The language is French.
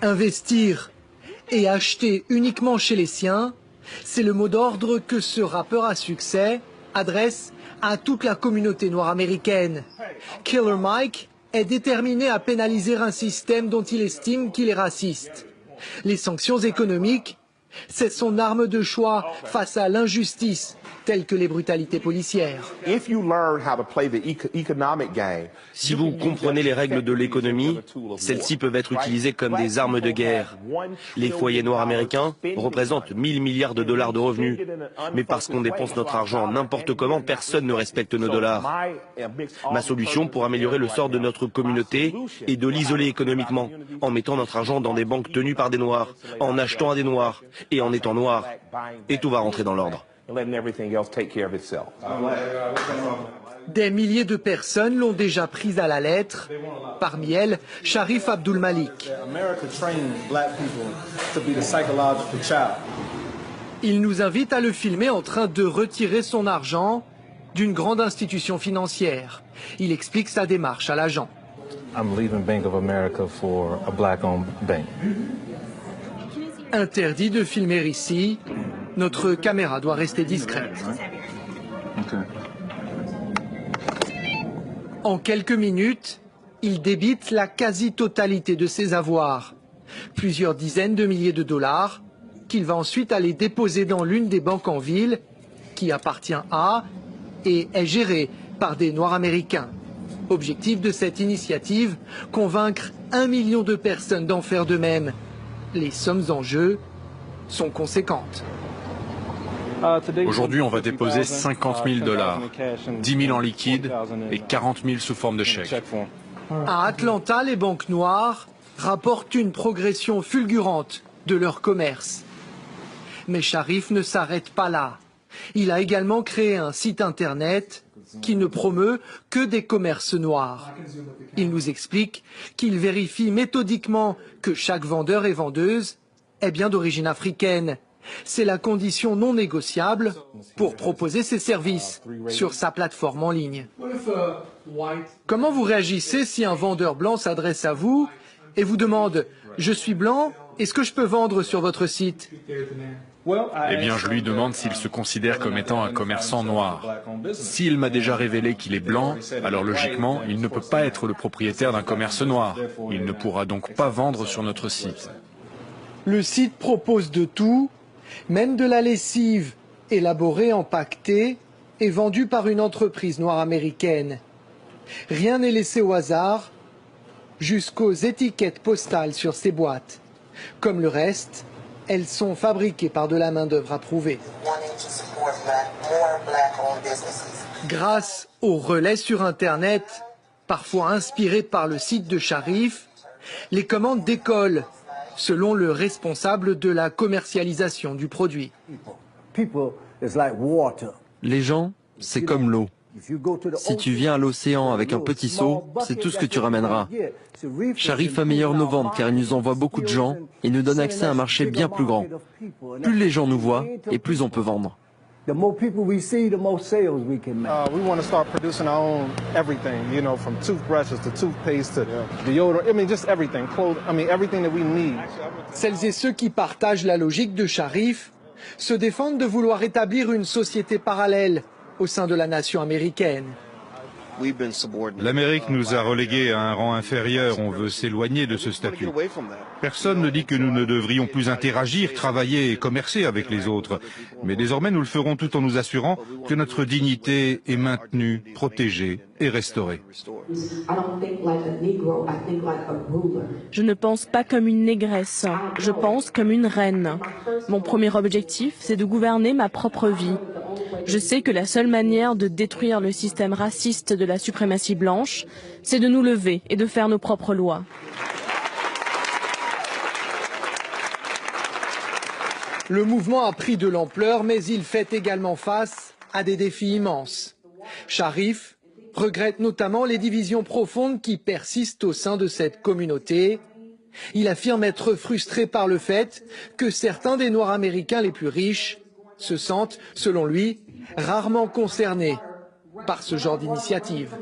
Investir et acheter uniquement chez les siens, c'est le mot d'ordre que ce rappeur à succès adresse à toute la communauté noire américaine. Killer Mike est déterminé à pénaliser un système dont il estime qu'il est raciste. Les sanctions économiques, c'est son arme de choix face à l'injustice, telles que les brutalités policières. Si vous comprenez les règles de l'économie, celles-ci peuvent être utilisées comme des armes de guerre. Les foyers noirs américains représentent 1000 milliards de dollars de revenus. Mais parce qu'on dépense notre argent n'importe comment, personne ne respecte nos dollars. Ma solution pour améliorer le sort de notre communauté est de l'isoler économiquement, en mettant notre argent dans des banques tenues par des noirs, en achetant à des noirs et en étant noir. Et tout va rentrer dans l'ordre. Des milliers de personnes l'ont déjà prise à la lettre, parmi elles Sharif Abdul-Malik. Il nous invite à le filmer en train de retirer son argent d'une grande institution financière. Il explique sa démarche à l'agent. Interdit de filmer ici, notre caméra doit rester discrète. En quelques minutes, il débite la quasi-totalité de ses avoirs, plusieurs dizaines de milliers de dollars, qu'il va ensuite aller déposer dans l'une des banques en ville, qui appartient à et est gérée par des Noirs américains. Objectif de cette initiative, convaincre 1 million de personnes d'en faire de même. Les sommes en jeu sont conséquentes. Aujourd'hui, on va déposer 50 000 dollars, 10 000 en liquide et 40 000 sous forme de chèque. À Atlanta, les banques noires rapportent une progression fulgurante de leur commerce. Mais Sharif ne s'arrête pas là. Il a également créé un site internet qui ne promeut que des commerces noirs. Il nous explique qu'il vérifie méthodiquement que chaque vendeur et vendeuse est bien d'origine africaine. C'est la condition non négociable pour proposer ses services sur sa plateforme en ligne. Comment vous réagissez si un vendeur blanc s'adresse à vous et vous demande « Je suis blanc, est-ce que je peux vendre sur votre site ?» Eh bien, je lui demande s'il se considère comme étant un commerçant noir. S'il m'a déjà révélé qu'il est blanc, alors logiquement, il ne peut pas être le propriétaire d'un commerce noir. Il ne pourra donc pas vendre sur notre site. Le site propose de tout, même de la lessive élaborée, empaquetée et vendue par une entreprise noire américaine. Rien n'est laissé au hasard, jusqu'aux étiquettes postales sur ces boîtes. Comme le reste, elles sont fabriquées par de la main-d'œuvre approuvée. Grâce aux relais sur Internet, parfois inspirés par le site de Sharif, les commandes décollent, selon le responsable de la commercialisation du produit. Les gens, c'est comme l'eau. Si tu viens à l'océan avec un petit seau, c'est tout ce que tu ramèneras. Sharif améliore nos ventes car il nous envoie beaucoup de gens et nous donne accès à un marché bien plus grand. Plus les gens nous voient et plus on peut vendre. The more people we see, the more sales we can make. We want to start producing our own everything, you know, from toothbrushes to toothpaste to deodorant. I mean, just everything. Clothes. I mean, everything that we need. Celles et ceux qui partagent la logique de Sharif se défendent de vouloir établir une société parallèle au sein de la nation américaine. L'Amérique nous a relégués à un rang inférieur, on veut s'éloigner de ce statut. Personne ne dit que nous ne devrions plus interagir, travailler et commercer avec les autres. Mais désormais nous le ferons tout en nous assurant que notre dignité est maintenue, protégée et restaurée. Je ne pense pas comme une négresse, je pense comme une reine. Mon premier objectif, c'est de gouverner ma propre vie. Je sais que la seule manière de détruire le système raciste de la suprématie blanche, c'est de nous lever et de faire nos propres lois. Le mouvement a pris de l'ampleur, mais il fait également face à des défis immenses. Sharif regrette notamment les divisions profondes qui persistent au sein de cette communauté. Il affirme être frustré par le fait que certains des Noirs américains les plus riches se sentent, selon lui, rarement concernés par ce genre d'initiative.